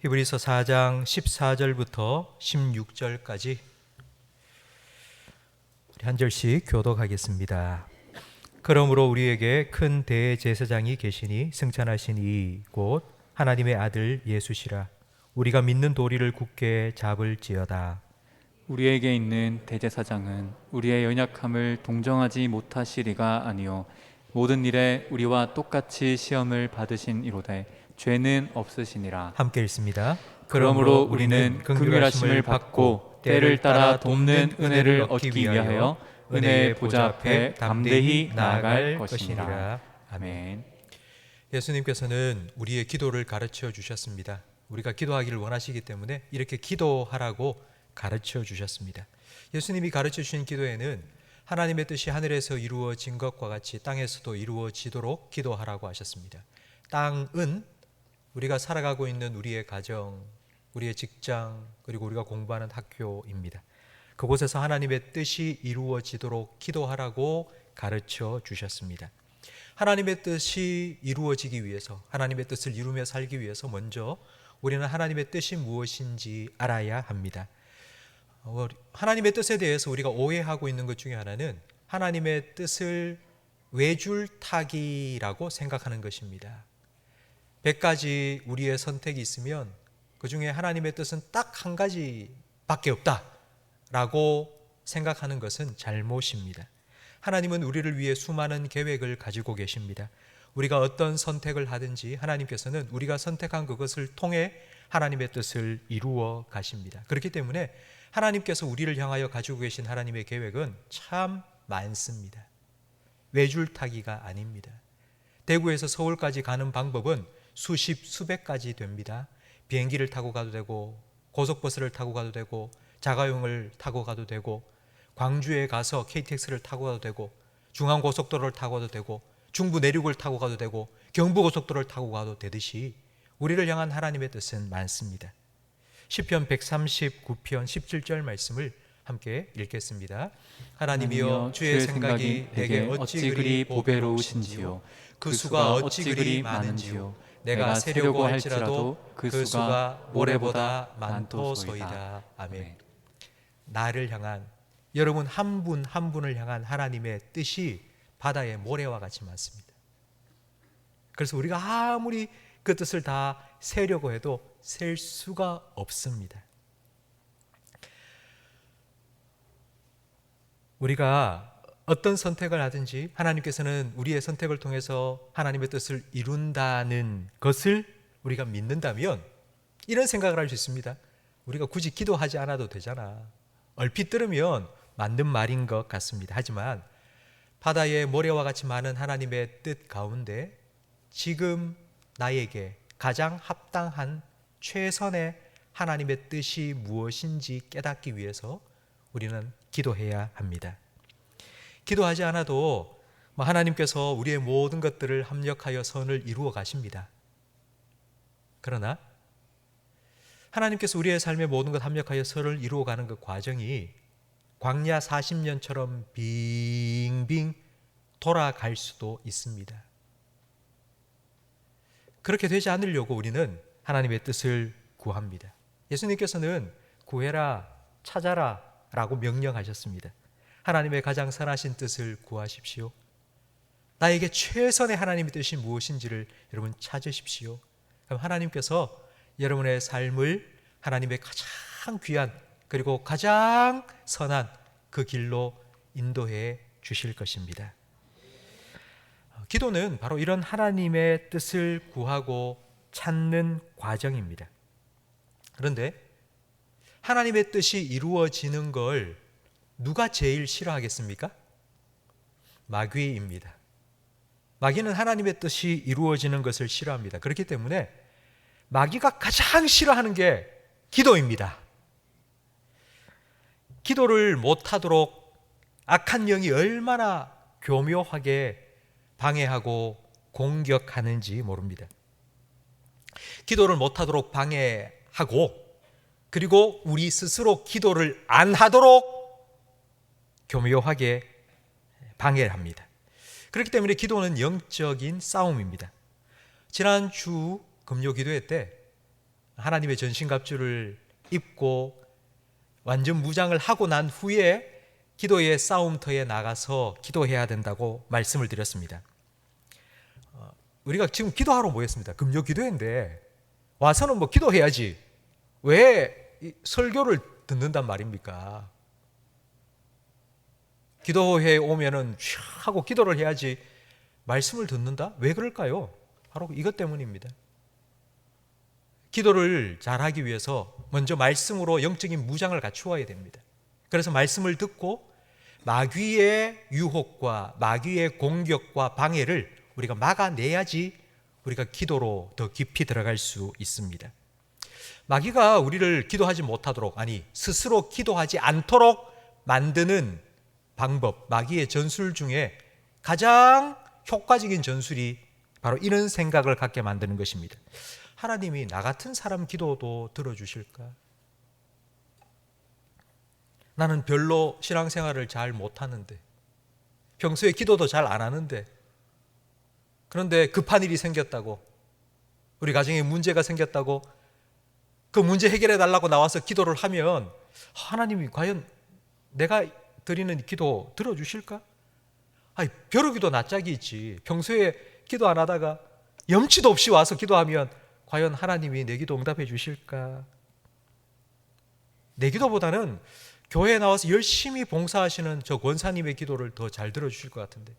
히브리서 4장 14절부터 16절까지 한 절씩 교독하겠습니다. 그러므로 우리에게 큰 대제사장이 계시니 승천하신 이 곧 하나님의 아들 예수시라. 우리가 믿는 도리를 굳게 잡을지어다. 우리에게 있는 대제사장은 우리의 연약함을 동정하지 못하시리가 아니요 모든 일에 우리와 똑같이 시험을 받으신 이로되 죄는 없으시니라. 함께 읽습니다. 그러므로 우리는 긍휼하심을 받고 때를 따라 돕는 은혜를 얻기 위하여 은혜의 보좌 앞에 담대히 나아갈 것이니라. 아멘. 예수님께서는 우리의 기도를 가르쳐 주셨습니다. 우리가 기도하기를 원하시기 때문에 이렇게 기도하라고 가르쳐 주셨습니다. 예수님이 가르쳐 주신 기도에는 하나님의 뜻이 하늘에서 이루어진 것과 같이 땅에서도 이루어지도록 기도하라고 하셨습니다. 땅은 우리가 살아가고 있는 우리의 가정, 우리의 직장, 그리고 우리가 공부하는 학교입니다. 그곳에서 하나님의 뜻이 이루어지도록 기도하라고 가르쳐 주셨습니다. 하나님의 뜻이 이루어지기 위해서, 하나님의 뜻을 이루며 살기 위해서 먼저 우리는 하나님의 뜻이 무엇인지 알아야 합니다. 하나님의 뜻에 대해서 우리가 오해하고 있는 것 중에 하나는 하나님의 뜻을 외줄타기라고 생각하는 것입니다. 100가지 우리의 선택이 있으면 그 중에 하나님의 뜻은 딱 한 가지밖에 없다라고 생각하는 것은 잘못입니다. 하나님은 우리를 위해 수많은 계획을 가지고 계십니다. 우리가 어떤 선택을 하든지 하나님께서는 우리가 선택한 그것을 통해 하나님의 뜻을 이루어 가십니다. 그렇기 때문에 하나님께서 우리를 향하여 가지고 계신 하나님의 계획은 참 많습니다. 외줄타기가 아닙니다. 대구에서 서울까지 가는 방법은 수십, 수백 가지 됩니다. 비행기를 타고 가도 되고 고속버스를 타고 가도 되고 자가용을 타고 가도 되고 광주에 가서 KTX를 타고 가도 되고 중앙고속도로를 타고 가도 되고 중부 내륙을 타고 가도 되고 경부고속도로를 타고 가도 되듯이 우리를 향한 하나님의 뜻은 많습니다. 시편 139편 17절 말씀을 함께 읽겠습니다. 하나님이여 주의 생각이 내게 어찌 그리 보배로우신지요 그 수가 어찌 그리 많은지요 내가 세려고 할지라도 그 수가 모래보다 많도소이다. 아멘. 나를 향한, 여러분 한 분 한 분을 향한 하나님의 뜻이 바다의 모래와 같이 많습니다. 그래서 우리가 아무리 그 뜻을 다 세려고 해도 셀 수가 없습니다. 우리가 어떤 선택을 하든지 하나님께서는 우리의 선택을 통해서 하나님의 뜻을 이룬다는 것을 우리가 믿는다면 이런 생각을 할 수 있습니다. 우리가 굳이 기도하지 않아도 되잖아. 얼핏 들으면 맞는 말인 것 같습니다. 하지만 바다의 모래와 같이 많은 하나님의 뜻 가운데 지금 나에게 가장 합당한 최선의 하나님의 뜻이 무엇인지 깨닫기 위해서 우리는 기도해야 합니다. 기도하지 않아도 하나님께서 우리의 모든 것들을 합력하여 선을 이루어 가십니다. 그러나 하나님께서 우리의 삶의 모든 것 합력하여 선을 이루어 가는 그 과정이 광야 40년처럼 빙빙 돌아갈 수도 있습니다. 그렇게 되지 않으려고 우리는 하나님의 뜻을 구합니다. 예수님께서는 구해라, 찾아라 라고 명령하셨습니다. 하나님의 가장 선하신 뜻을 구하십시오. 나에게 최선의 하나님의 뜻이 무엇인지를 여러분 찾으십시오. 그럼 하나님께서 여러분의 삶을 하나님의 가장 귀한 그리고 가장 선한 그 길로 인도해 주실 것입니다. 기도는 바로 이런 하나님의 뜻을 구하고 찾는 과정입니다. 그런데 하나님의 뜻이 이루어지는 걸 누가 제일 싫어하겠습니까? 마귀입니다. 마귀는 하나님의 뜻이 이루어지는 것을 싫어합니다. 그렇기 때문에 마귀가 가장 싫어하는 게 기도입니다. 기도를 못하도록 악한 영이 얼마나 교묘하게 방해하고 공격하는지 모릅니다. 기도를 못하도록 방해하고 그리고 우리 스스로 기도를 안 하도록 교묘하게 방해를 합니다. 그렇기 때문에 기도는 영적인 싸움입니다. 지난주 금요 기도회 때 하나님의 전신갑주를 입고 완전 무장을 하고 난 후에 기도의 싸움터에 나가서 기도해야 된다고 말씀을 드렸습니다. 우리가 지금 기도하러 모였습니다. 금요 기도회인데 와서는 뭐 기도해야지. 왜 설교를 듣는단 말입니까? 기도회에 오면은 촤 하고 기도를 해야지 말씀을 듣는다? 왜 그럴까요? 바로 이것 때문입니다. 기도를 잘하기 위해서 먼저 말씀으로 영적인 무장을 갖추어야 됩니다. 그래서 말씀을 듣고 마귀의 유혹과 마귀의 공격과 방해를 우리가 막아내야지 우리가 기도로 더 깊이 들어갈 수 있습니다. 마귀가 우리를 기도하지 못하도록, 아니 스스로 기도하지 않도록 만드는 방법, 마귀의 전술 중에 가장 효과적인 전술이 바로 이런 생각을 갖게 만드는 것입니다. 하나님이 나 같은 사람 기도도 들어주실까? 나는 별로 신앙생활을 잘 못하는데, 평소에 기도도 잘 안 하는데, 그런데 급한 일이 생겼다고, 우리 가정에 문제가 생겼다고, 그 문제 해결해 달라고 나와서 기도를 하면 하나님이 과연 내가 드리는 기도 들어주실까? 아니, 벼르기도 낯짝이 있지. 평소에 기도 안 하다가 염치도 없이 와서 기도하면 과연 하나님이 내 기도 응답해 주실까? 내 기도보다는 교회에 나와서 열심히 봉사하시는 저 권사님의 기도를 더 잘 들어주실 것 같은데,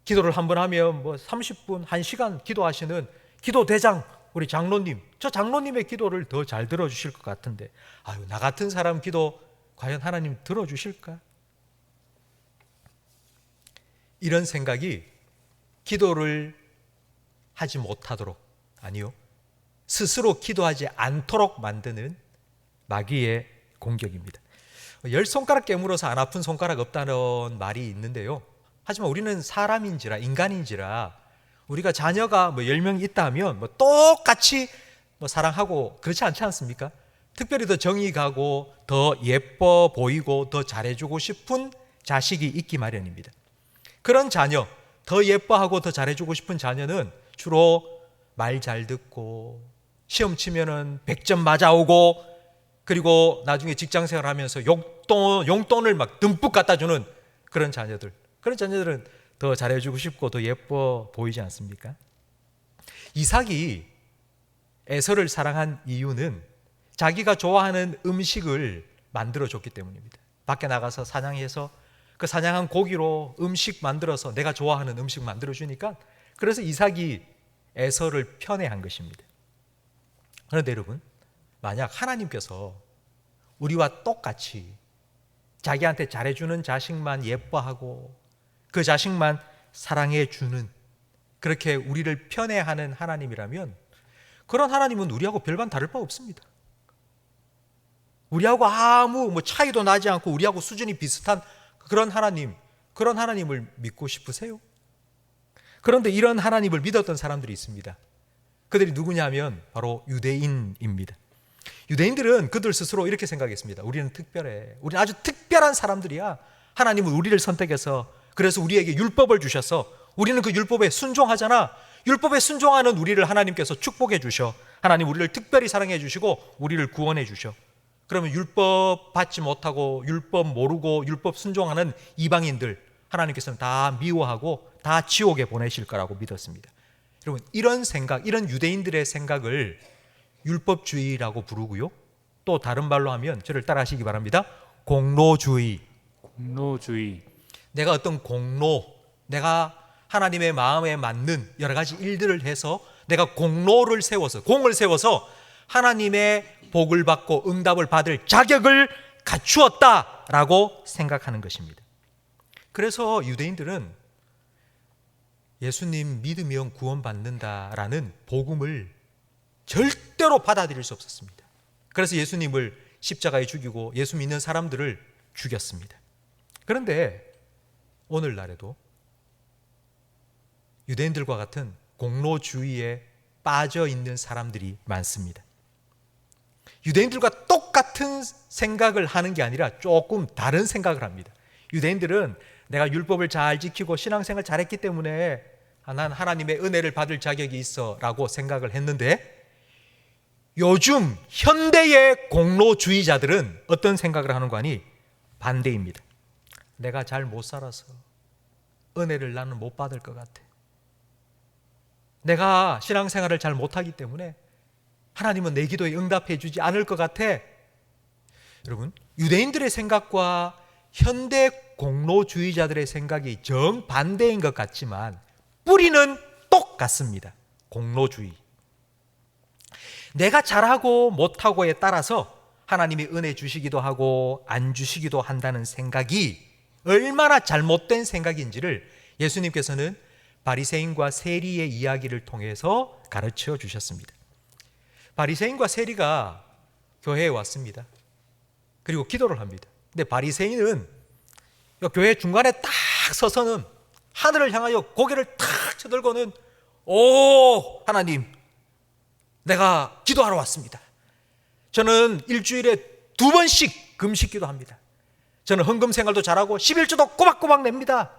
기도를 한 번 하면 뭐 30분, 1시간 기도하시는 기도대장 우리 장로님, 저 장로님의 기도를 더 잘 들어주실 것 같은데, 아유, 나 같은 사람 기도 과연 하나님 들어주실까? 이런 생각이 기도를 하지 못하도록, 아니요, 스스로 기도하지 않도록 만드는 마귀의 공격입니다. 10손가락 깨물어서 안 아픈 손가락 없다는 말이 있는데요, 하지만 우리는 사람인지라, 인간인지라, 우리가 자녀가 뭐 10명 있다 하면 뭐 똑같이 뭐 사랑하고 그렇지 않지 않습니까? 특별히 더 정이 가고 더 예뻐 보이고 더 잘해주고 싶은 자식이 있기 마련입니다. 그런 자녀, 더 예뻐하고 더 잘해주고 싶은 자녀는 주로 말 잘 듣고 시험 치면은 100점 맞아오고, 그리고 나중에 직장생활 하면서 용돈을 막 듬뿍 갖다 주는 그런 자녀들, 그런 자녀들은 더 잘해주고 싶고 더 예뻐 보이지 않습니까? 이삭이 에서를 사랑한 이유는 자기가 좋아하는 음식을 만들어줬기 때문입니다. 밖에 나가서 사냥해서 그 사냥한 고기로 음식 만들어서 내가 좋아하는 음식 만들어주니까, 그래서 이삭이 에서를 편애한 것입니다. 그런데 여러분, 만약 하나님께서 우리와 똑같이 자기한테 잘해주는 자식만 예뻐하고 그 자식만 사랑해주는, 그렇게 우리를 편애하는 하나님이라면, 그런 하나님은 우리하고 별반 다를 바 없습니다. 우리하고 아무 뭐 차이도 나지 않고 우리하고 수준이 비슷한 그런 하나님을 믿고 싶으세요? 그런데 이런 하나님을 믿었던 사람들이 있습니다. 그들이 누구냐면 바로 유대인입니다. 유대인들은 그들 스스로 이렇게 생각했습니다. 우리는 특별해. 우리는 아주 특별한 사람들이야. 하나님은 우리를 선택해서, 그래서 우리에게 율법을 주셔서 우리는 그 율법에 순종하잖아. 율법에 순종하는 우리를 하나님께서 축복해 주셔. 하나님 우리를 특별히 사랑해 주시고 우리를 구원해 주셔. 그러면 율법 받지 못하고 율법 모르고 율법 순종하는 이방인들 하나님께서는 다 미워하고 다 지옥에 보내실 거라고 믿었습니다. 여러분, 이런 생각, 이런 유대인들의 생각을 율법주의라고 부르고요, 또 다른 말로 하면 저를 따라 하시기 바랍니다. 공로주의. 내가 어떤 공로, 내가 하나님의 마음에 맞는 여러 가지 일들을 해서 내가 공로를 세워서, 공을 세워서 하나님의 복을 받고 응답을 받을 자격을 갖추었다라고 생각하는 것입니다. 그래서 유대인들은 예수님 믿으면 구원받는다라는 복음을 절대로 받아들일 수 없었습니다. 그래서 예수님을 십자가에 죽이고 예수 믿는 사람들을 죽였습니다. 그런데 오늘날에도 유대인들과 같은 공로주의에 빠져 있는 사람들이 많습니다. 유대인들과 똑같은 생각을 하는 게 아니라 조금 다른 생각을 합니다. 유대인들은 내가 율법을 잘 지키고 신앙생활 잘했기 때문에 난 하나님의 은혜를 받을 자격이 있어 라고 생각을 했는데, 요즘 현대의 공로주의자들은 어떤 생각을 하는 거 아니? 반대입니다. 내가 잘 못 살아서 은혜를 나는 못 받을 것 같아. 내가 신앙생활을 잘 못하기 때문에 하나님은 내 기도에 응답해 주지 않을 것 같아. 여러분, 유대인들의 생각과 현대 공로주의자들의 생각이 정반대인 것 같지만 뿌리는 똑같습니다. 공로주의. 내가 잘하고 못하고에 따라서 하나님이 은혜 주시기도 하고 안 주시기도 한다는 생각이 얼마나 잘못된 생각인지를 예수님께서는 바리새인과 세리의 이야기를 통해서 가르쳐 주셨습니다. 바리새인과 세리가 교회에 왔습니다. 그리고 기도를 합니다. 근데 바리새인은 교회 중간에 딱 서서는 하늘을 향하여 고개를 탁 쳐들고는, 오 하나님, 내가 기도하러 왔습니다. 저는 일주일에 2번씩 금식 기도합니다. 저는 헌금 생활도 잘하고 11조도 꼬박꼬박 냅니다.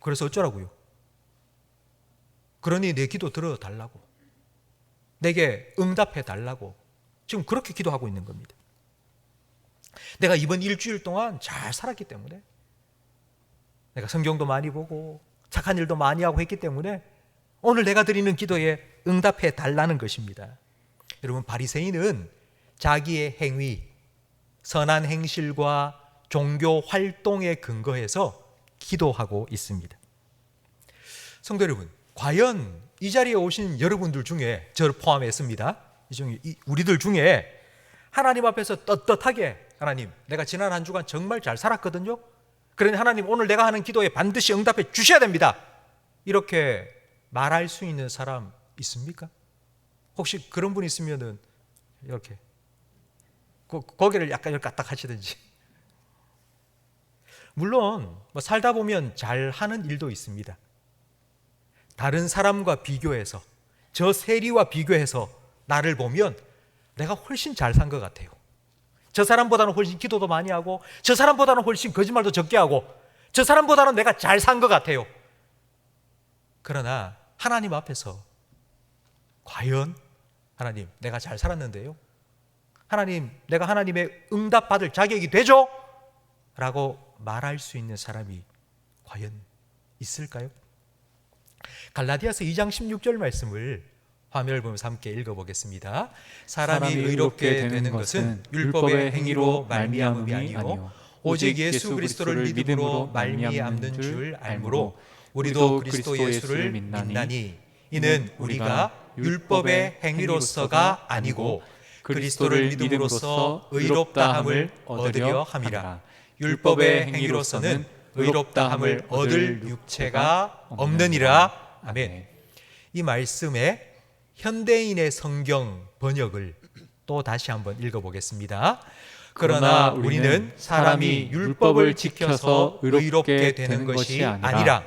그래서 어쩌라고요? 그러니 내 기도 들어달라고, 내게 응답해 달라고 지금 그렇게 기도하고 있는 겁니다. 내가 이번 일주일 동안 잘 살았기 때문에, 내가 성경도 많이 보고 착한 일도 많이 하고 했기 때문에 오늘 내가 드리는 기도에 응답해 달라는 것입니다. 여러분, 바리새인은 자기의 행위, 선한 행실과 종교 활동에 근거해서 기도하고 있습니다. 성도 여러분, 과연 이 자리에 오신 여러분들 중에, 저를 포함했습니다, 이 중에 우리들 중에 하나님 앞에서 떳떳하게, 하나님, 내가 지난 한 주간 정말 잘 살았거든요. 그러니 하나님, 오늘 내가 하는 기도에 반드시 응답해 주셔야 됩니다, 이렇게 말할 수 있는 사람 있습니까? 혹시 그런 분 있으면은 이렇게 고개를 약간 이렇게 까딱 하시든지. 물론 살다 보면 잘하는 일도 있습니다. 다른 사람과 비교해서, 저 세리와 비교해서 나를 보면 내가 훨씬 잘 산 것 같아요. 저 사람보다는 훨씬 기도도 많이 하고, 저 사람보다는 훨씬 거짓말도 적게 하고, 저 사람보다는 내가 잘 산 것 같아요. 그러나 하나님 앞에서 과연 하나님, 내가 잘 살았는데요, 하나님, 내가 하나님의 응답 받을 자격이 되죠? 라고 말할 수 있는 사람이 과연 있을까요? 갈라디아서 2장 16절 말씀을 화면을 보면서 함께 읽어보겠습니다. 사람이 의롭게 되는 것은 율법의 행위로 말미암음이 아니요 오직 예수 그리스도를 믿음으로 말미암는 줄 알므로 우리도 그리스도 예수를 믿나니, 이는 우리가 율법의 행위로서가 아니고 그리스도를 믿음으로써 의롭다함을 얻으려 함이라. 율법의 행위로서는 의롭다함을 얻을 육체가 없느니라. 아멘. 이 말씀에 현대인의 성경 번역을 또 다시 한번 읽어보겠습니다. 그러나 우리는 사람이 율법을 지켜서 의롭게 되는 것이 아니라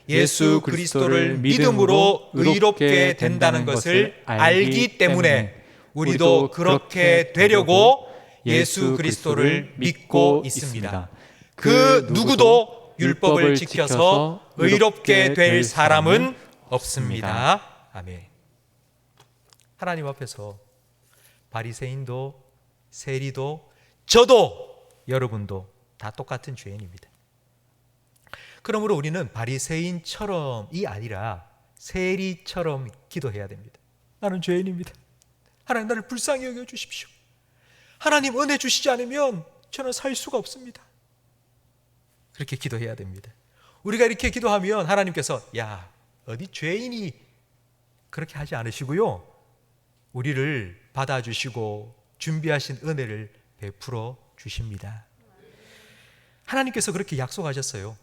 예수 그리스도를 믿음으로 의롭게 된다는 것을 알기 때문에 우리도 그렇게 되려고 예수 그리스도를 믿고 있습니다. 그 누구도 율법을 지켜서 의롭게 될 사람은 없습니다. 아멘. 하나님 앞에서 바리새인도 세리도 저도 여러분도 다 똑같은 죄인입니다. 그러므로 우리는 바리새인처럼이 아니라 세리처럼 기도해야 됩니다. 나는 죄인입니다. 하나님, 나를 불쌍히 여겨 주십시오. 하나님, 은혜 주시지 않으면 저는 살 수가 없습니다. 그렇게 기도해야 됩니다. 우리가 이렇게 기도하면 하나님께서, 야, 어디 죄인이 그렇게 하지 않으시고요, 우리를 받아주시고 준비하신 은혜를 베풀어 주십니다. 하나님께서 그렇게 약속하셨어요.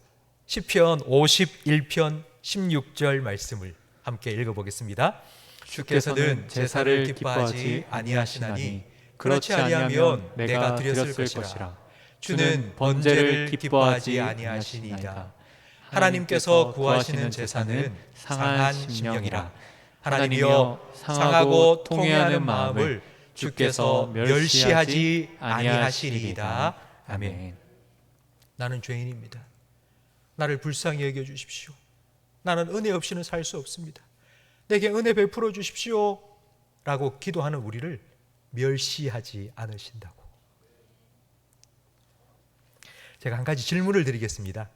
시편 51편 16절 말씀을 함께 읽어보겠습니다. 주께서는 제사를 기뻐하지 아니하시나니 그렇지 아니하면 내가 드렸을 것이라. 주는 번제를 기뻐하지 아니하시니이다. 하나님께서 구하시는 제사는 상한 심령이라. 하나님이여, 상하고 통회하는 마음을 주께서 멸시하지 아니하시리이다. 아멘. 나는 죄인입니다. 나를 불쌍히 여겨 주십시오. 나는 은혜 없이는 살 수 없습니다. 내게 은혜 베풀어 주십시오 라고 기도하는 우리를 멸시하지 않으신다고. 제가 한 가지 질문을 드리겠습니다.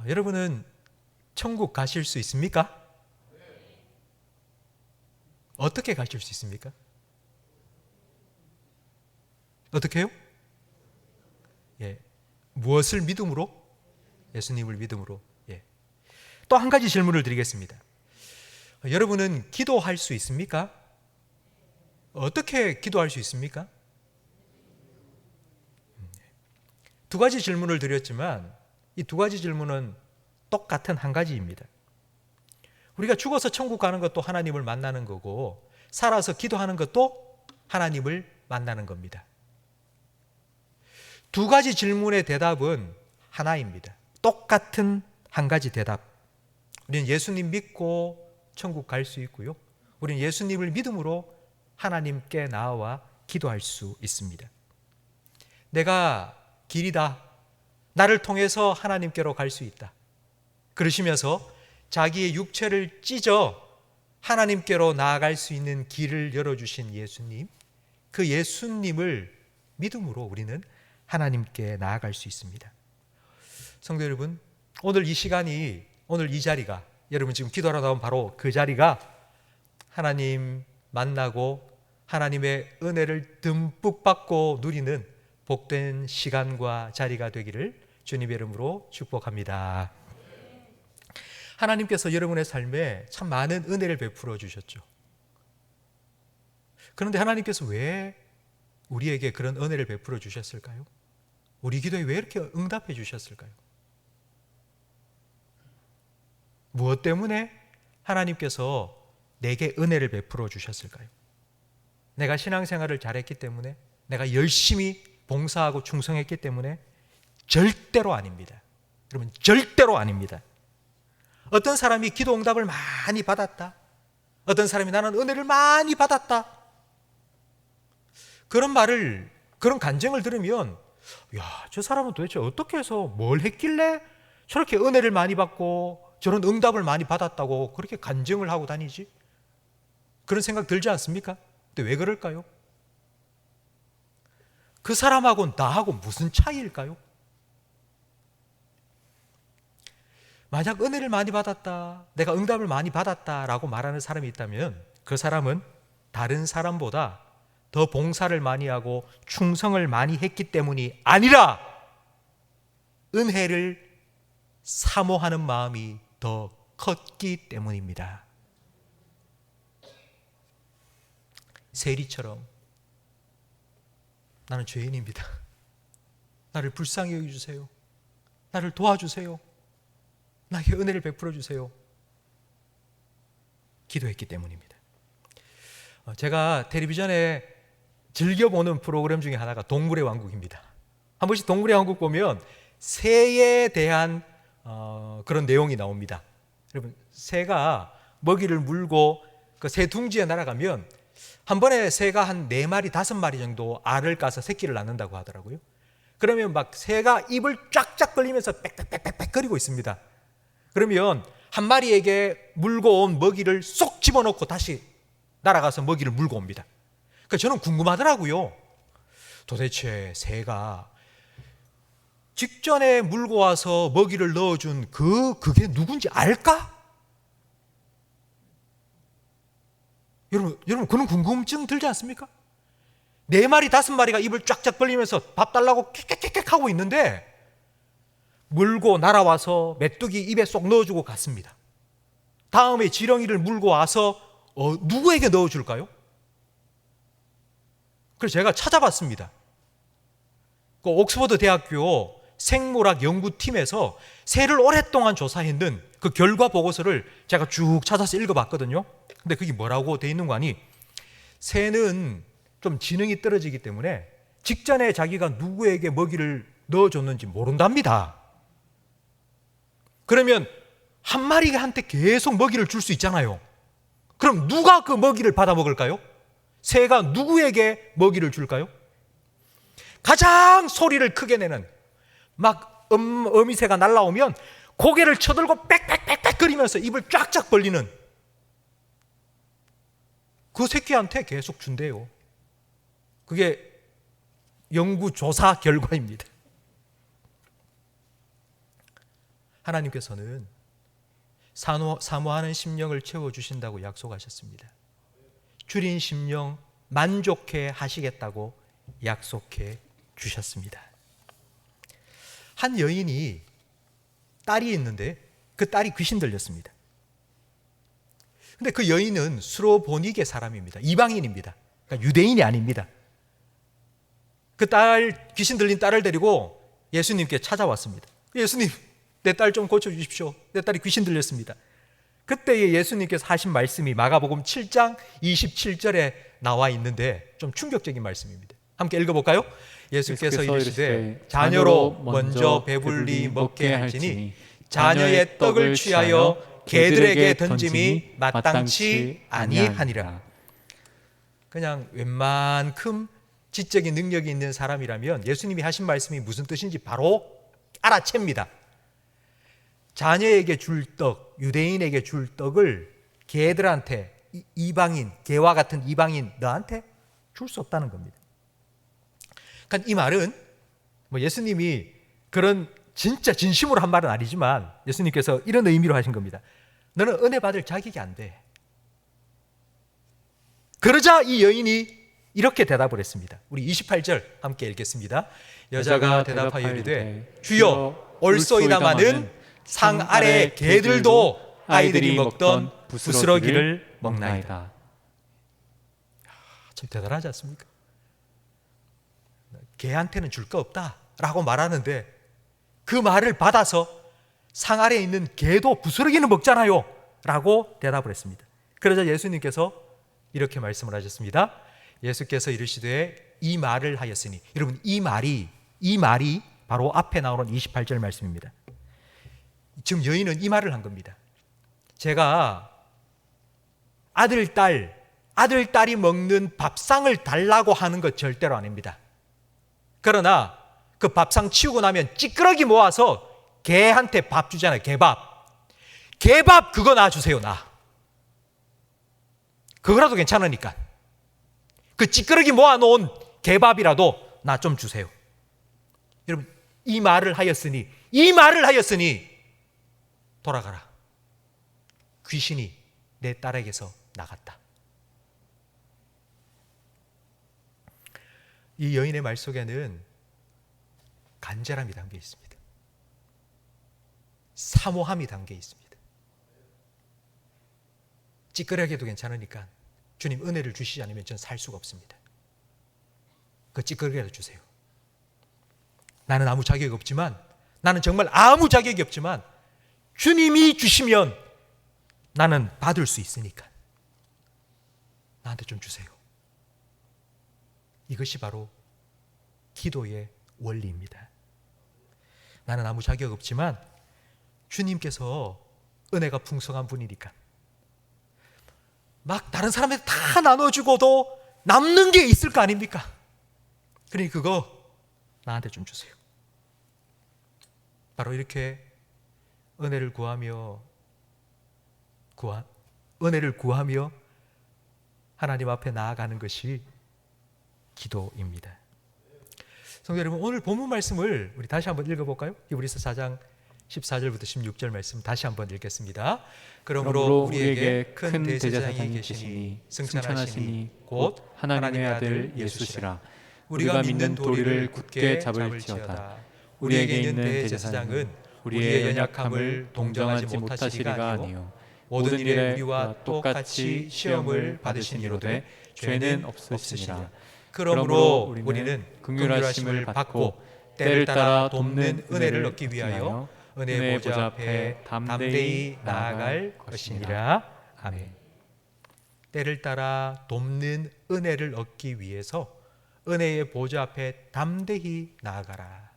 여러분은 천국 가실 수 있습니까? 어떻게 가실 수 있습니까? 어떻게 해요? 무엇을 믿음으로? 예수님을 믿음으로. 또 한 가지 질문을 드리겠습니다. 여러분은 기도할 수 있습니까? 어떻게 기도할 수 있습니까? 두 가지 질문을 드렸지만 이 두 가지 질문은 똑같은 한 가지입니다. 우리가 죽어서 천국 가는 것도 하나님을 만나는 거고 살아서 기도하는 것도 하나님을 만나는 겁니다. 두 가지 질문의 대답은 하나입니다. 똑같은 한 가지 대답. 우리는 예수님 믿고 천국 갈 수 있고요. 우리는 예수님을 믿음으로 하나님께 나아와 기도할 수 있습니다. 내가 길이다. 나를 통해서 하나님께로 갈 수 있다. 그러시면서 자기의 육체를 찢어 하나님께로 나아갈 수 있는 길을 열어주신 예수님, 그 예수님을 믿음으로 우리는 하나님께 나아갈 수 있습니다. 성도 여러분, 오늘 이 시간이, 오늘 이 자리가, 여러분 지금 기도하러 나온 바로 그 자리가 하나님 만나고 하나님의 은혜를 듬뿍 받고 누리는 복된 시간과 자리가 되기를 주님의 이름으로 축복합니다. 하나님께서 여러분의 삶에 참 많은 은혜를 베풀어 주셨죠. 그런데 하나님께서 왜 우리에게 그런 은혜를 베풀어 주셨을까요? 우리 기도에 왜 이렇게 응답해 주셨을까요? 무엇 때문에 하나님께서 내게 은혜를 베풀어 주셨을까요? 내가 신앙생활을 잘했기 때문에, 내가 열심히 봉사하고 충성했기 때문에? 절대로 아닙니다. 여러분, 절대로 아닙니다. 어떤 사람이 기도 응답을 많이 받았다. 어떤 사람이 나는 은혜를 많이 받았다. 그런 말을, 그런 간증을 들으면 야, 저 사람은 도대체 어떻게 해서 뭘 했길래 저렇게 은혜를 많이 받고 저런 응답을 많이 받았다고 그렇게 간증을 하고 다니지? 그런 생각 들지 않습니까? 근데 왜 그럴까요? 그 사람하고 나하고 무슨 차이일까요? 만약 은혜를 많이 받았다, 내가 응답을 많이 받았다라고 말하는 사람이 있다면 그 사람은 다른 사람보다 더 봉사를 많이 하고 충성을 많이 했기 때문이 아니라 은혜를 사모하는 마음이 더 컸기 때문입니다. 세리처럼 나는 죄인입니다. 나를 불쌍히 여겨주세요. 나를 도와주세요. 나에게 은혜를 베풀어 주세요. 기도했기 때문입니다. 제가 텔레비전에 즐겨보는 프로그램 중에 하나가 동물의 왕국입니다. 한 번씩 동물의 왕국 보면 새에 대한 그런 내용이 나옵니다. 여러분, 새가 먹이를 물고 그 새 둥지에 날아가면 한 번에 새가 한 4마리, 5마리 정도 알을 까서 새끼를 낳는다고 하더라고요. 그러면 막 새가 입을 쫙쫙 벌리면서 빽빽빽빽 거리고 있습니다. 그러면 한 마리에게 물고 온 먹이를 쏙 집어넣고 다시 날아가서 먹이를 물고 옵니다. 그러니까 저는 궁금하더라고요. 도대체 새가 직전에 물고 와서 먹이를 넣어준 그게 누군지 알까? 여러분 그런 궁금증 들지 않습니까? 4마리, 5마리가 입을 쫙쫙 벌리면서 밥 달라고 킥킥킥킥 하고 있는데 물고 날아와서 메뚜기 입에 쏙 넣어주고 갔습니다. 다음에 지렁이를 물고 와서 누구에게 넣어줄까요? 그래서 제가 찾아봤습니다. 그 옥스퍼드 대학교 생물학 연구팀에서 새를 오랫동안 조사했는 그 결과 보고서를 제가 쭉 찾아서 읽어봤거든요. 근데 그게 뭐라고 돼 있는 거 아니? 새는 좀 지능이 떨어지기 때문에 직전에 자기가 누구에게 먹이를 넣어줬는지 모른답니다. 그러면 한 마리한테 계속 먹이를 줄 수 있잖아요. 그럼 누가 그 먹이를 받아 먹을까요? 새가 누구에게 먹이를 줄까요? 가장 소리를 크게 내는, 막 어미새가 날라오면 고개를 쳐들고 빽빽빽빽 거리면서 입을 쫙쫙 벌리는 그 새끼한테 계속 준대요. 그게 연구 조사 결과입니다. 하나님께서는 사모하는 심령을 채워주신다고 약속하셨습니다. 줄인 심령 만족해 하시겠다고 약속해 주셨습니다. 한 여인이 딸이 있는데 그 딸이 귀신 들렸습니다. 근데 그 여인은 스로보니게 사람입니다. 이방인입니다. 그러니까 유대인이 아닙니다. 그 귀신 들린 딸을 데리고 예수님께 찾아왔습니다. 예수님, 내 딸 좀 고쳐주십시오. 내 딸이 귀신 들렸습니다. 그때 예수님께서 하신 말씀이 마가복음 7장 27절에 나와 있는데 좀 충격적인 말씀입니다. 함께 읽어볼까요? 예수께서 이르시되 자녀로 먼저 배불리 먹게 할지니 자녀의 떡을 취하여 개들에게 던짐이 마땅치 아니하니라. 그냥 웬만큼 지적인 능력이 있는 사람이라면 예수님이 하신 말씀이 무슨 뜻인지 바로 알아챕니다. 자녀에게 줄 떡, 유대인에게 줄 떡을 개들한테, 이방인, 개와 같은 이방인 너한테 줄 수 없다는 겁니다. 그러니까 이 말은 뭐 예수님이 그런 진짜 진심으로 한 말은 아니지만 예수님께서 이런 의미로 하신 겁니다. 너는 은혜 받을 자격이 안 돼. 그러자 이 여인이 이렇게 대답을 했습니다. 우리 28절 함께 읽겠습니다. 여자가 대답하여 이르되 주여 올소이다마는 상 아래 개들도 아이들이 먹던 부스러기를 먹나이다. 참 대단하지 않습니까? 개한테는 줄 거 없다라고 말하는데 그 말을 받아서 상 아래에 있는 개도 부스러기는 먹잖아요 라고 대답을 했습니다. 그러자 예수님께서 이렇게 말씀을 하셨습니다. 예수께서 이르시되 이 말을 하였으니, 여러분 이 말이 바로 앞에 나오는 28절 말씀입니다. 지금 여인은 이 말을 한 겁니다. 제가 아들, 딸이 먹는 밥상을 달라고 하는 것 절대로 아닙니다. 그러나 그 밥상 치우고 나면 찌끄러기 모아서 개한테 밥 주잖아요. 개밥 그거 놔주세요. 나 그거라도 괜찮으니까 그 찌끄러기 모아놓은 개밥이라도 나 좀 주세요. 여러분 이 말을 하였으니 돌아가라. 귀신이 내 딸에게서 나갔다. 이 여인의 말 속에는 간절함이 담겨 있습니다. 사모함이 담겨 있습니다. 찌끄러기도 괜찮으니까 주님 은혜를 주시지 않으면 전 살 수가 없습니다. 그 찌끄러기라도 주세요. 나는 아무 자격이 없지만, 나는 정말 아무 자격이 없지만 주님이 주시면 나는 받을 수 있으니까 나한테 좀 주세요. 이것이 바로 기도의 원리입니다. 나는 아무 자격 없지만 주님께서 은혜가 풍성한 분이니까 막 다른 사람한테 다 나눠주고도 남는 게 있을 거 아닙니까? 그러니 그거 나한테 좀 주세요. 바로 이렇게 은혜를 구하며 하나님 앞에 나아가는 것이 기도입니다. 성도 여러분, 오늘 본문 말씀을 우리 다시 한번 읽어볼까요? 히브리서 4장 14절부터 16절 말씀 다시 한번 읽겠습니다. 그러므로 우리에게 큰 대제사장이 계시니 승천하시니 곧 하나님의 아들 예수시라. 우리가 믿는 도리를 굳게 잡을지어다. 우리에게 있는 대제사장은 우리의 연약함을 동정하지 못하시리가 아니요 모든 일에 우리와 똑같이 시험을 받으시니로되 죄는 없으시니라. 그러므로 우리는 긍휼하심을 받고 때를 따라 돕는 은혜를 얻기 위하여 은혜의 보좌 앞에 담대히 나아갈 것이니라. 아멘. 때를 따라 돕는 은혜를 얻기 위해서 은혜의 보좌 앞에 담대히 나아가라.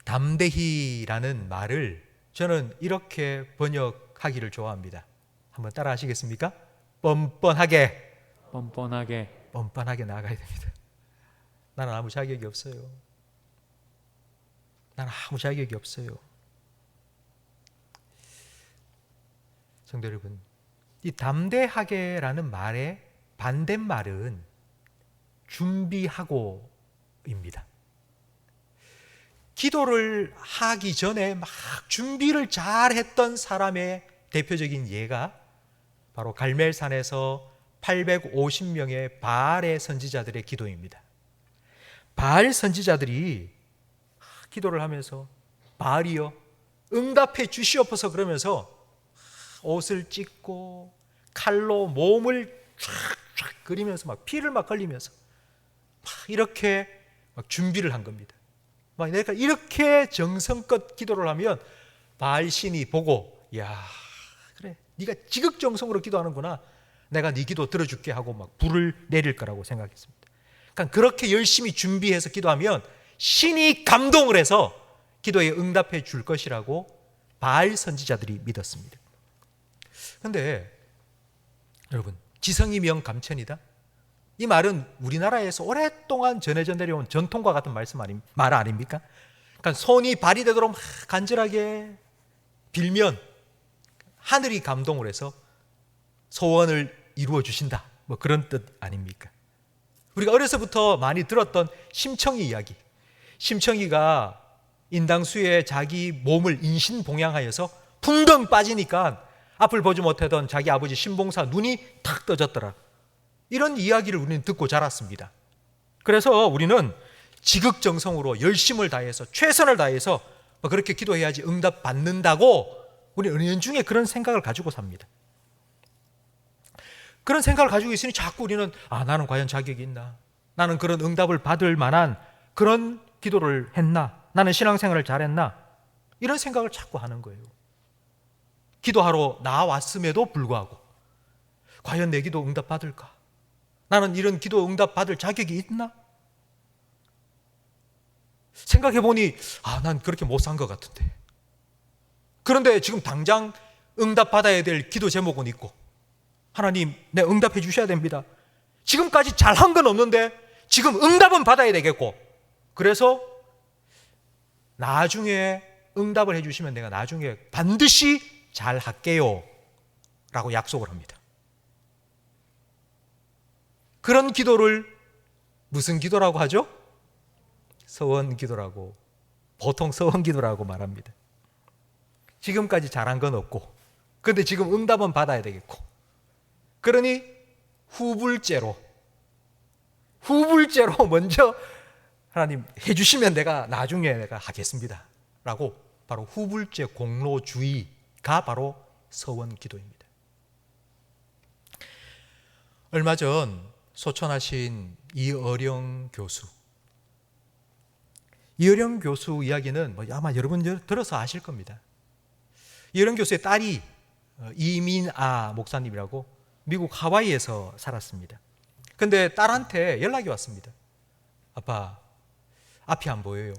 담대히라는 말을 저는 이렇게 번역하기를 좋아합니다. 한번 따라 하시겠습니까? 뻔뻔하게 나아가야 됩니다. 나는 아무 자격이 없어요. 나는 아무 자격이 없어요. 성도 여러분, 이 담대하게라는 말의 반대말은 준비하고입니다. 기도를 하기 전에 막 준비를 잘 했던 사람의 대표적인 예가 바로 갈멜산에서 850명의 바알의 선지자들의 기도입니다. 바알 선지자들이 기도를 하면서 바알이여 응답해 주시옵소서 그러면서 옷을 찢고 칼로 몸을 쫙쫙 그리면서 막 피를 막 흘리면서 막 이렇게 막 준비를 한 겁니다. 막 내가 이렇게 정성껏 기도를 하면 바알 신이 보고 야 그래 네가 지극정성으로 기도하는구나, 내가 네 기도 들어줄게 하고 막 불을 내릴 거라고 생각했습니다. 그러니까 그렇게 열심히 준비해서 기도하면 신이 감동을 해서 기도에 응답해 줄 것이라고 바알 선지자들이 믿었습니다. 그런데 여러분, 지성이명 감천이다, 이 말은 우리나라에서 오랫동안 전해져 내려온 전통과 같은 말 아닙니까? 그러니까 손이 발이 되도록 막 간절하게 빌면 하늘이 감동을 해서 소원을 이루어 주신다, 뭐 그런 뜻 아닙니까? 우리가 어려서부터 많이 들었던 심청이 이야기, 심청이가 인당수에 자기 몸을 인신봉양하여서 풍덩 빠지니까 앞을 보지 못하던 자기 아버지 신봉사 눈이 탁 떠졌더라, 이런 이야기를 우리는 듣고 자랐습니다. 그래서 우리는 지극정성으로 열심을 다해서 최선을 다해서 그렇게 기도해야지 응답 받는다고 우리는 은연중에 그런 생각을 가지고 삽니다. 그런 생각을 가지고 있으니 자꾸 우리는 나는 과연 자격이 있나, 나는 그런 응답을 받을 만한 그런 기도를 했나, 나는 신앙생활을 잘했나, 이런 생각을 자꾸 하는 거예요. 기도하러 나왔음에도 불구하고 과연 내 기도 응답 받을까, 나는 이런 기도 응답 받을 자격이 있나? 생각해보니 난 그렇게 못 산 것 같은데, 그런데 지금 당장 응답 받아야 될 기도 제목은 있고, 하나님 내 응답해 주셔야 됩니다, 지금까지 잘한 건 없는데 지금 응답은 받아야 되겠고, 그래서 나중에 응답을 해 주시면 내가 나중에 반드시 잘할게요 라고 약속을 합니다. 그런 기도를 무슨 기도라고 하죠? 서원 기도라고, 보통 서원 기도라고 말합니다. 지금까지 잘한 건 없고, 그런데 지금 응답은 받아야 되겠고, 그러니 후불제로 먼저 하나님 해주시면 내가 나중에 내가 하겠습니다 라고, 바로 후불제 공로주의가 바로 서원 기도입니다. 얼마 전 소천하신 이어령 교수 이야기는 아마 여러분 들어서 아실 겁니다. 이어령 교수의 딸이 이민아 목사님이라고 미국 하와이에서 살았습니다. 그런데 딸한테 연락이 왔습니다. 아빠, 앞이 안 보여요.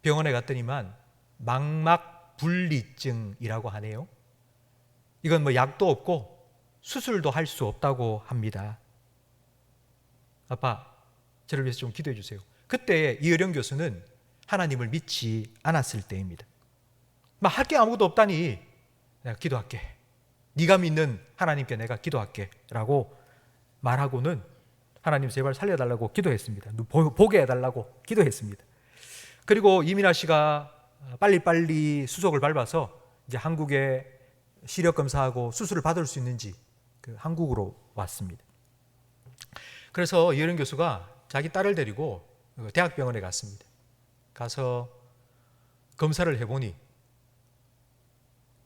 병원에 갔더니만 망막분리증이라고 하네요. 이건 약도 없고 수술도 할 수 없다고 합니다. 아빠, 저를 위해서 좀 기도해 주세요. 그때 이어령 교수는 하나님을 믿지 않았을 때입니다. 할 게 아무것도 없다니 내가 기도할게, 네가 믿는 하나님께 내가 기도할게 라고 말하고는 하나님 제발 살려달라고 기도했습니다. 보게 해달라고 기도했습니다. 그리고 이민아 씨가 빨리빨리 수속을 밟아서 이제 한국에 시력 검사하고 수술을 받을 수 있는지 한국으로 왔습니다. 그래서 이어령 교수가 자기 딸을 데리고 대학병원에 갔습니다. 가서 검사를 해보니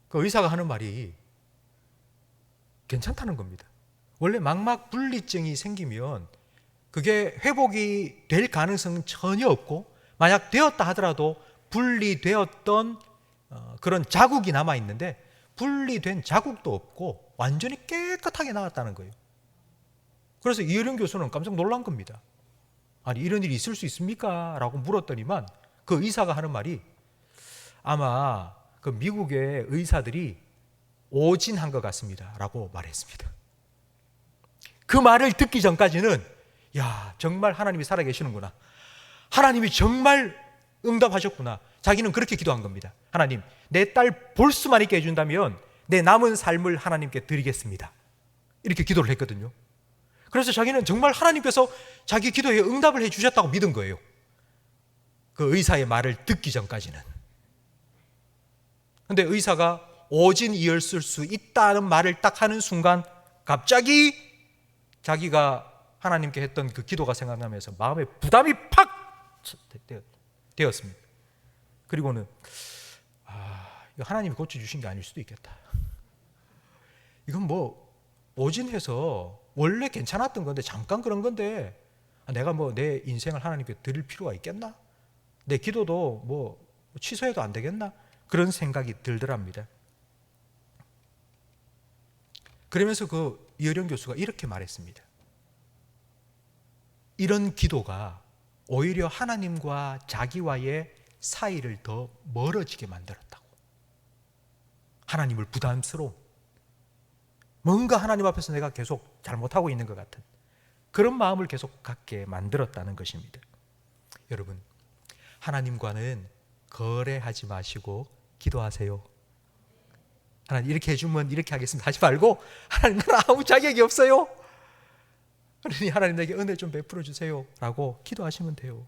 그 의사가 하는 말이 괜찮다는 겁니다. 원래 망막분리증이 생기면 그게 회복이 될 가능성은 전혀 없고, 만약 되었다 하더라도 분리되었던 그런 자국이 남아있는데 분리된 자국도 없고 완전히 깨끗하게 나왔다는 거예요. 그래서 이어령 교수는 깜짝 놀란 겁니다. 아니, 이런 일이 있을 수 있습니까? 라고 물었더니만 그 의사가 하는 말이 아마 그 미국의 의사들이 오진한 것 같습니다 라고 말했습니다. 그 말을 듣기 전까지는 정말 하나님이 살아계시는구나, 하나님이 정말 응답하셨구나, 자기는 그렇게 기도한 겁니다. 하나님, 내 딸 볼 수만 있게 해준다면 내 남은 삶을 하나님께 드리겠습니다. 이렇게 기도를 했거든요. 그래서 자기는 정말 하나님께서 자기 기도에 응답을 해주셨다고 믿은 거예요. 그 의사의 말을 듣기 전까지는. 근데 의사가 오진이었을 수 있다는 말을 딱 하는 순간 갑자기 자기가 하나님께 했던 그 기도가 생각나면서 마음에 부담이 팍 되었습니다. 그리고는 이거 하나님이 고쳐주신 게 아닐 수도 있겠다. 이건 뭐 오진해서 원래 괜찮았던 건데 잠깐 그런 건데 내가 뭐 내 인생을 하나님께 드릴 필요가 있겠나? 내 기도도 뭐 취소해도 안 되겠나? 그런 생각이 들더랍니다. 그러면서 그 이어령 교수가 이렇게 말했습니다. 이런 기도가 오히려 하나님과 자기와의 사이를 더 멀어지게 만들었다고. 하나님을 부담스러운, 뭔가 하나님 앞에서 내가 계속 잘못하고 있는 것 같은 그런 마음을 계속 갖게 만들었다는 것입니다. 여러분, 하나님과는 거래하지 마시고 기도하세요. 하나님 이렇게 해주면 이렇게 하겠습니다 하지 말고, 하나님 나는 아무 자격이 없어요, 그러니 하나님 내게 은혜 좀 베풀어 주세요 라고 기도하시면 돼요.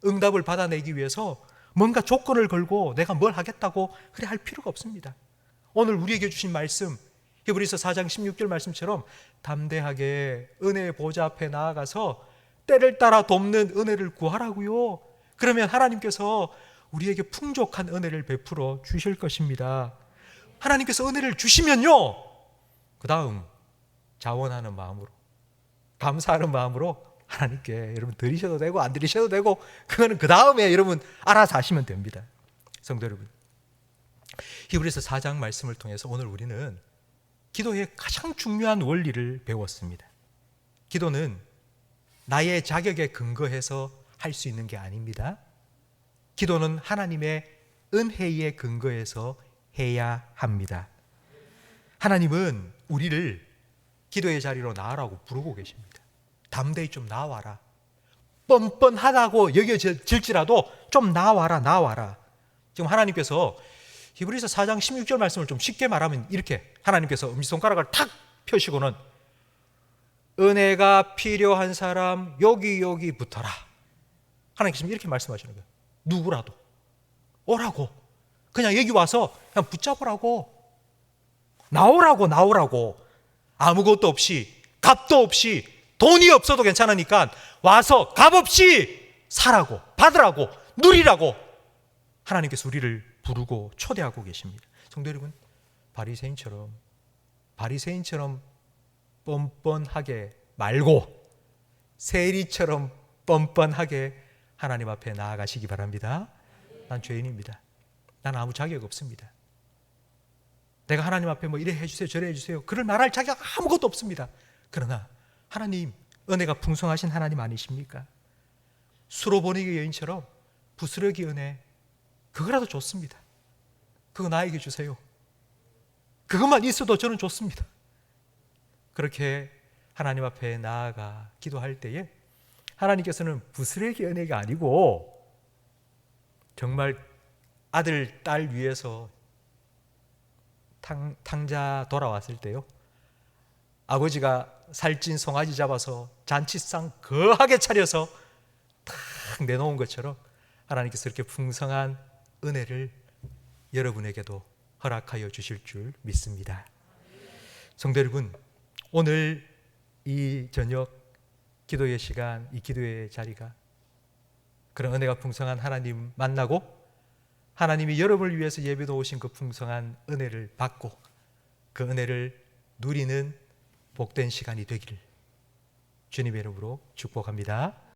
응답을 받아내기 위해서 뭔가 조건을 걸고 내가 뭘 하겠다고 그래 할 필요가 없습니다. 오늘 우리에게 주신 말씀, 히브리서 4장 16절 말씀처럼 담대하게 은혜의 보좌 앞에 나아가서 때를 따라 돕는 은혜를 구하라고요. 그러면 하나님께서 우리에게 풍족한 은혜를 베풀어 주실 것입니다. 하나님께서 은혜를 주시면요, 그 다음 자원하는 마음으로, 감사하는 마음으로 하나님께 여러분 드리셔도 되고 안 드리셔도 되고, 그거는 그 다음에 여러분 알아서 하시면 됩니다. 성도 여러분, 히브리서 4장 말씀을 통해서 오늘 우리는 기도의 가장 중요한 원리를 배웠습니다. 기도는 나의 자격에 근거해서 할 수 있는 게 아닙니다. 기도는 하나님의 은혜에 근거해서 해야 합니다. 하나님은 우리를 기도의 자리로 나아라고 부르고 계십니다. 담대히 좀 나와라. 뻔뻔하다고 여겨질지라도 좀 나와라. 지금 하나님께서 히브리서 4장 16절 말씀을 좀 쉽게 말하면 이렇게, 하나님께서 엄지손가락을 탁 펴시고는 은혜가 필요한 사람 여기 붙어라. 하나님께서 지금 이렇게 말씀하시는 거예요. 누구라도 오라고, 그냥 여기 와서 그냥 붙잡으라고, 나오라고. 아무것도 없이, 값도 없이, 돈이 없어도 괜찮으니까 와서 값 없이 사라고, 받으라고, 누리라고 하나님께서 우리를 부르고 초대하고 계십니다. 성도 여러분, 바리새인처럼 뻔뻔하게 말고 세리처럼 뻔뻔하게 하나님 앞에 나아가시기 바랍니다. 난 죄인입니다. 난 아무 자격 없습니다. 내가 하나님 앞에 뭐 이래 해주세요 저래 해주세요 그럴 말할 자격 아무것도 없습니다. 그러나 하나님, 은혜가 풍성하신 하나님 아니십니까? 수로 보내기 여인처럼 부스러기 은혜, 그거라도 좋습니다. 그거 나에게 주세요. 그것만 있어도 저는 좋습니다. 그렇게 하나님 앞에 나아가 기도할 때에 하나님께서는 부스러기 은혜가 아니고 정말 아들, 딸 위해서 탕자 돌아왔을 때요, 아버지가 살찐 송아지 잡아서 잔치상 거하게 차려서 탁 내놓은 것처럼 하나님께서 이렇게 풍성한 은혜를 여러분에게도 허락하여 주실 줄 믿습니다. 성도 여러분, 오늘 이 저녁 기도의 시간, 이 기도의 자리가 그런 은혜가 풍성한 하나님 만나고 하나님이 여러분을 위해서 예배 놓으신 그 풍성한 은혜를 받고 그 은혜를 누리는 복된 시간이 되기를 주님의 이름으로 축복합니다.